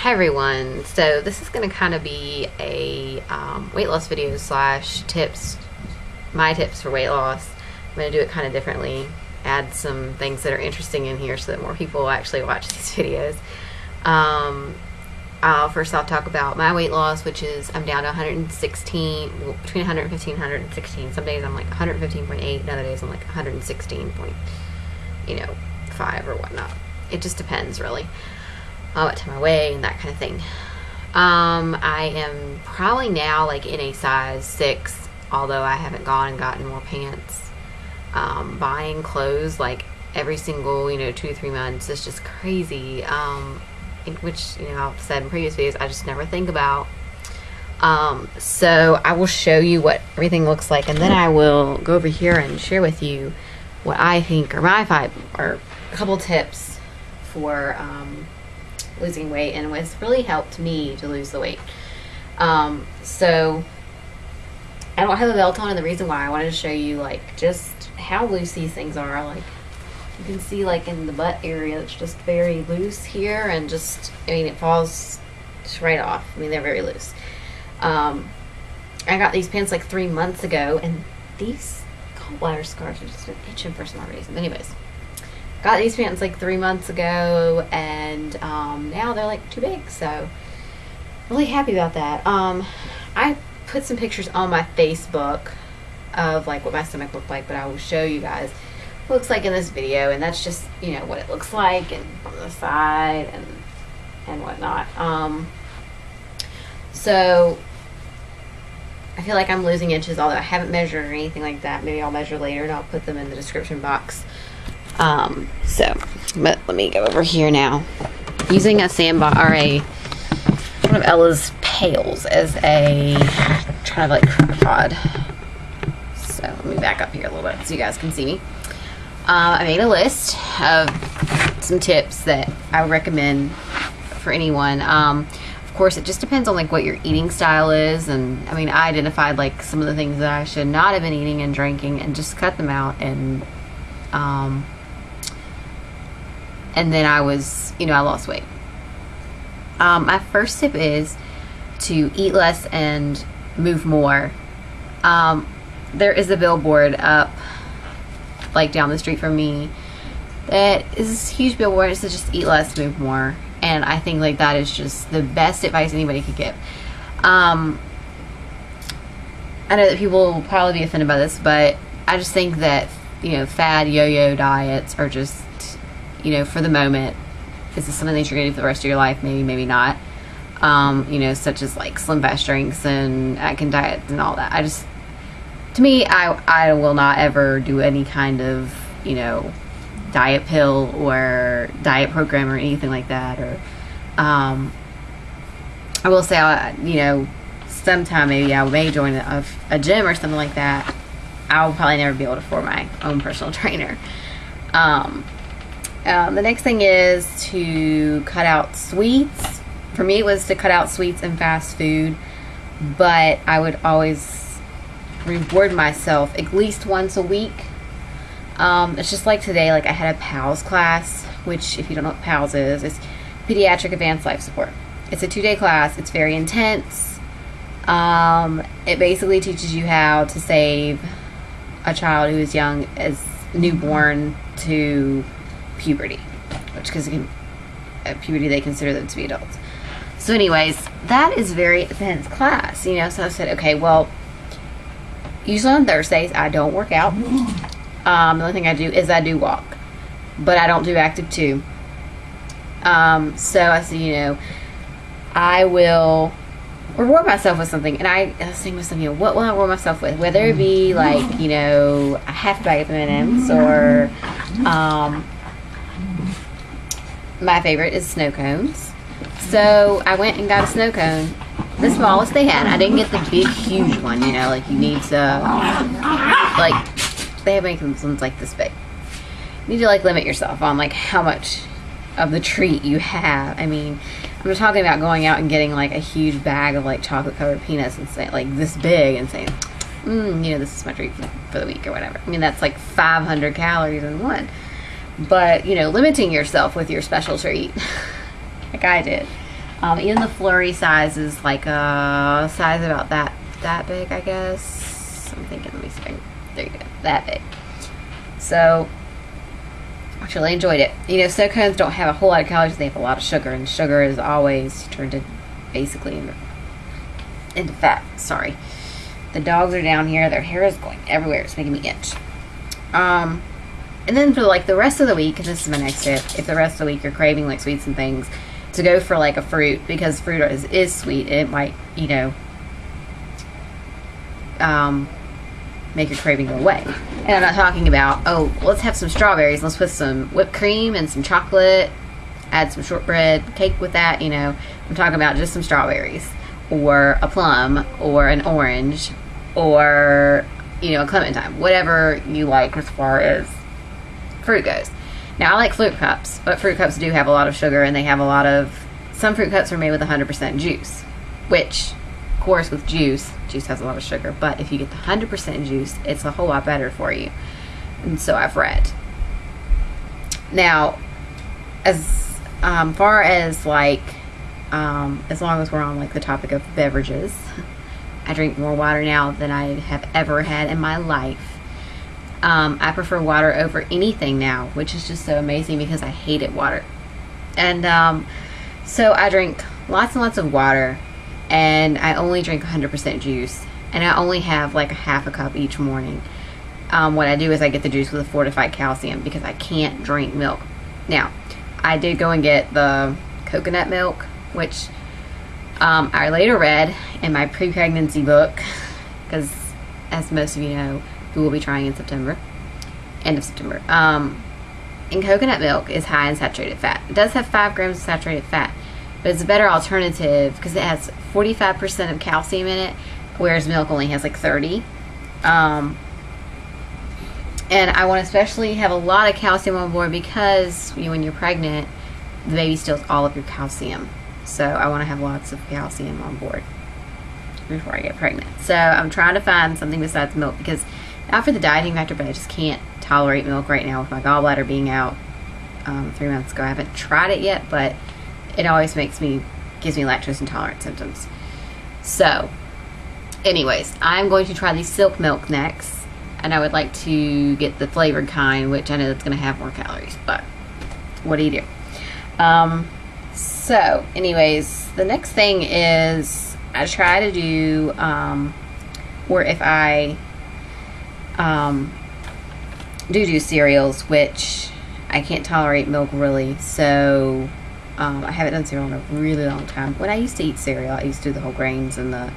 Hi everyone. So this is going to kind of be a weight loss video slash tips, my tips for weight loss. I'm going to do it kind of differently, add some things that are interesting in here so that more people will actually watch these videos. First I'll talk about my weight loss, which is I'm down to 116, between 115 and 116. Some days I'm like 115.8, and other days I'm like 116.5 or whatnot. It just depends really. What time I weigh and that kind of thing. I am probably now like in a size 6, although I haven't gone and gotten more pants. Buying clothes like every single 2 to 3 months is just crazy, which I've said in previous videos I just never think about. So I will show you what everything looks like, and then I will go over here and share with you what I think are my 5 or a couple tips for losing weight, and what's really helped me to lose the weight. So I don't have a belt on, and the reason why I wanted to show you like just how loose these things are. Like you can see like in the butt area it's just very loose here, and just it falls just right off. They're very loose. I got these pants like 3 months ago, and these gallbladder scars are just itching for some reason. Anyways, got these pants like 3 months ago, and now they're like too big, so really happy about that. I put some pictures on my Facebook of like what my stomach looked like, but I will show you guys what it looks like in this video, and that's just what it looks like and from the side and whatnot. So I feel like I'm losing inches, although I haven't measured or anything like that. Maybe I'll measure later, and I'll put them in the description box. But let me go over here now. Using a sandbox or one of Ella's pails as a kind of like tripod. So let me back up here a little bit so you guys can see me. I made a list of some tips that I would recommend for anyone. Of course, it just depends on like what your eating style is, and I identified like some of the things that I should not have been eating and drinking, and just cut them out, and then I lost weight. My first tip is to eat less and move more. There is a billboard up like down the street from me that is this huge billboard. It says just eat less, move more, and I think like that is just the best advice anybody could give. I know that people will probably be offended by this, but I just think that fad yo-yo diets are just for the moment. Is this something that you're gonna do for the rest of your life? Maybe, maybe not. Such as like Slim Fast drinks and Atkins diets and all that. To me, I will not ever do any kind of diet pill or diet program or anything like that. Or I will say sometime maybe I may join a gym or something like that. I'll probably never be able to afford my own personal trainer. The next thing is to cut out sweets. For me, it was to cut out sweets and fast food, but I would always reward myself at least once a week. It's just like today, like I had a PALS class, which if you don't know what PALS is, it's Pediatric Advanced Life Support. It's a 2-day class. It's very intense. It basically teaches you how to save a child who is young as newborn to puberty, which because at puberty they consider them to be adults. So anyways, that is very intense class, so I said, okay, well, usually on Thursdays I don't work out. The only thing I do is I do walk, but I don't do active 2. So I said, I will reward myself with something, and I was thinking with something, what will I reward myself with? Whether it be like, a half bag of M&Ms, or my favorite is snow cones. So I went and got a snow cone, the smallest they had. I didn't get the big, huge one, like you need to, like, they have making ones like this big. You need to like limit yourself on like how much of the treat you have. I'm just talking about going out and getting like a huge bag of like chocolate covered peanuts and saying like this big and saying, this is my treat for the week or whatever. That's like 500 calories in one. But, limiting yourself with your special treat, like I did. Even the flurry size is like a size about that big, I guess. I'm thinking, let me see. There you go, that big. So I really enjoyed it. You know, snow cones don't have a whole lot of calories. They have a lot of sugar, and sugar is always turned into basically into fat. Sorry. The dogs are down here. Their hair is going everywhere. It's making me itch. And then for like the rest of the week, and this is my next tip, if the rest of the week you're craving like sweets and things, to go for like a fruit, because fruit is sweet. It might, you know, make your craving go away. And I'm not talking about, oh, let's have some strawberries, let's put some whipped cream and some chocolate, add some shortbread cake with that, you know. I'm talking about just some strawberries, or a plum, or an orange, or, you know, a clementine, whatever you like as far as fruit goes. Now, I like fruit cups, but fruit cups do have a lot of sugar, and they have a lot of, some fruit cups are made with 100% juice, which, of course, with juice has a lot of sugar, but if you get the 100% juice, it's a whole lot better for you. And so I've read. Now, as far as like, as long as we're on like the topic of beverages, I drink more water now than I have ever had in my life. I prefer water over anything now, which is just so amazing because I hated water. And so I drink lots and lots of water, and I only drink 100% juice, and I only have like a half a cup each morning. What I do is I get the juice with a fortified calcium because I can't drink milk. Now, I did go and get the coconut milk, which I later read in my pre-pregnancy book, because as most of you know, we will be trying in September, end of September. And coconut milk is high in saturated fat. It does have 5 grams of saturated fat, but it's a better alternative because it has 45% of calcium in it, whereas milk only has like 30. And I want to especially have a lot of calcium on board because when you're pregnant, the baby steals all of your calcium. So I want to have lots of calcium on board before I get pregnant. So I'm trying to find something besides milk, because not for the dieting factor, but I just can't tolerate milk right now with my gallbladder being out 3 months ago. I haven't tried it yet, but it always gives me lactose intolerant symptoms. So anyways, I'm going to try the silk milk next, and I would like to get the flavored kind, which I know that's going to have more calories, but what do you do? So anyways, the next thing is I try to do, or if I do cereals, which I can't tolerate milk really, so I haven't done cereal in a really long time. When I used to eat cereal, I used to do the whole grains and the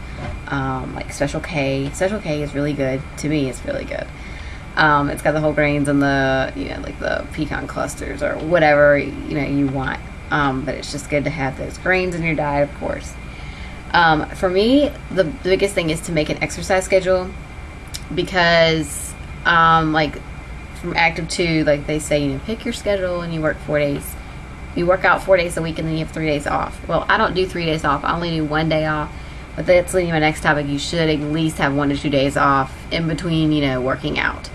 like Special K. Special K is really good. To me, it's really good. It's got the whole grains and the, you know, like the pecan clusters or whatever, you know, you want. But it's just good to have those grains in your diet, of course. For me, the biggest thing is to make an exercise schedule, because like from Active 2, like they say, you know, pick your schedule and you work 4 days. You work out 4 days a week and then you have 3 days off. Well, I don't do 3 days off. I only do 1 day off. But that's leading to my next topic. You should at least have 1 to 2 days off in between, you know, working out.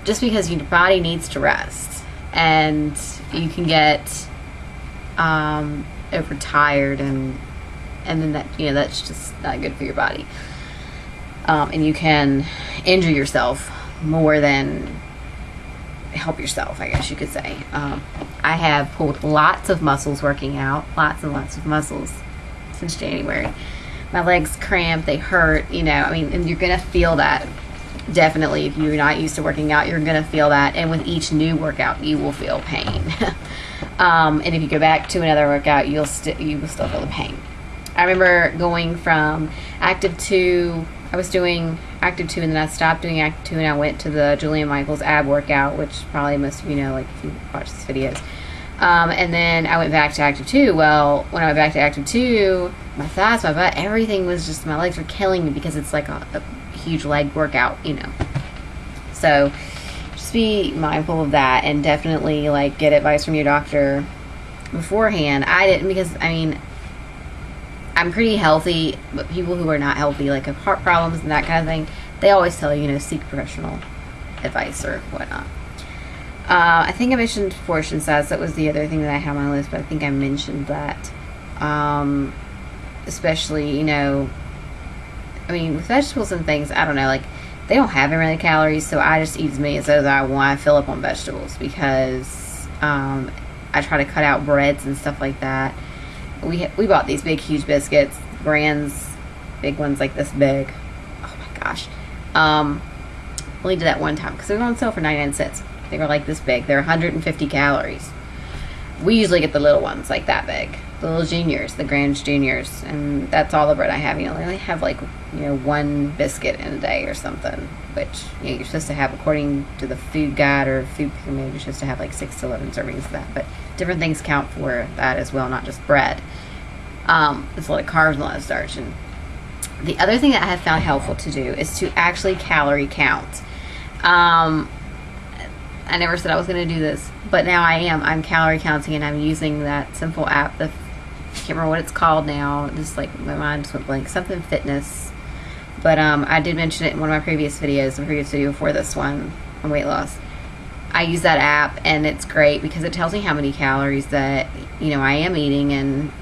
Just because your body needs to rest, and you can get overtired, and then that, you know, that's just not good for your body. And you can injure yourself more than help yourself, I guess you could say. I have pulled lots of muscles working out, lots and lots of muscles since January. My legs cramp, they hurt, you know, I mean, and you're gonna feel that. Definitely, if you're not used to working out, you're gonna feel that, and with each new workout, you will feel pain. And if you go back to another workout, you will still feel the pain. I remember going from Active 2, I was doing Active 2, and then I stopped doing Active 2, and I went to the Julia Michaels ab workout, which probably most of you know, like if you watch these videos. And then I went back to Active 2. Well, when I went back to Active 2, my thighs, my butt, everything was just, my legs were killing me, because it's like a huge leg workout, you know. So just be mindful of that, and definitely like get advice from your doctor beforehand. I didn't, because I mean, I'm pretty healthy, but people who are not healthy, like have heart problems and that kind of thing, they always tell you, you know, seek professional advice or whatnot. I think I mentioned portion size. That was the other thing that I had on my list, but I think I mentioned that. Especially, you know, I mean, with vegetables and things, I don't know, like, they don't have very many calories, so I just eat as many as those I want. I fill up on vegetables because I try to cut out breads and stuff like that. We bought these big, huge biscuits, brands, big ones like this big. Oh my gosh. Only did that one time because they were on sale for 99 cents. They were like this big. They're 150 calories. We usually get the little ones like that big. The little juniors, the Grand's Juniors, and that's all the bread I have. You know, I only have like, you know, one biscuit in a day or something, which, you know, you're supposed to have, according to the food guide or food pyramid, you're supposed to have like 6 to 11 servings of that, but different things count for that as well, not just bread. It's a lot of carbs and a lot of starch. And the other thing that I have found helpful to do is to actually calorie count. I never said I was going to do this, but now I am. I'm calorie counting, and I'm using that simple app. I can't remember what it's called now. Just like my mind just went blank. Something fitness. But I did mention it in one of my previous videos, the previous video before this one on weight loss. I use that app, and it's great because it tells me how many calories that, you know, I am eating, and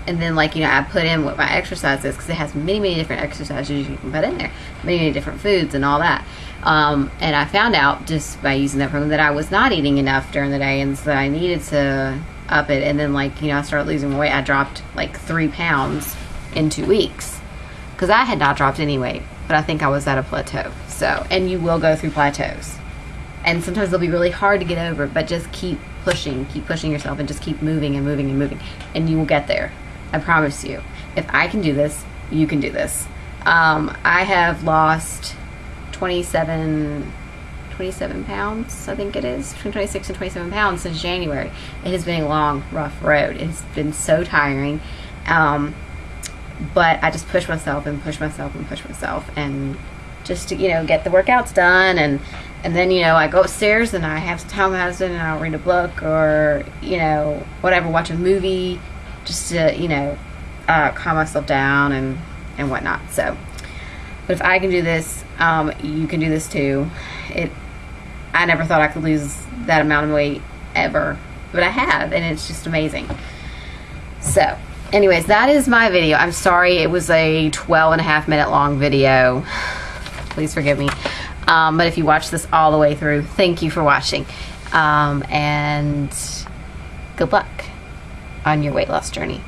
then, like, you know, I put in what my exercise is because it has many, many different exercises you can put in there, many, many different foods and all that. And I found out just by using that program that I was not eating enough during the day, and so I needed to up it. And then, like, you know, I started losing weight. I dropped like 3 pounds in 2 weeks because I had not dropped any weight, but I think I was at a plateau. So, and you will go through plateaus, and sometimes they'll be really hard to get over, but just keep pushing yourself, and just keep moving and moving and moving, and you will get there. I promise you. If I can do this, you can do this. I have lost 27 pounds, I think it is, between 26 and 27 pounds since January. It has been a long, rough road. It's been so tiring. But I just push myself and push myself and push myself, and just to, you know, get the workouts done, and then, you know, I go upstairs and I have some time with my husband, and I'll read a book or, you know, whatever, watch a movie, just to, you know, calm myself down and whatnot. So, but if I can do this, you can do this too. I never thought I could lose that amount of weight ever, but I have, and it's just amazing. So, anyways, that is my video. I'm sorry it was a 12.5-minute long video. Please forgive me. But if you watched this all the way through, thank you for watching. And good luck on your weight loss journey.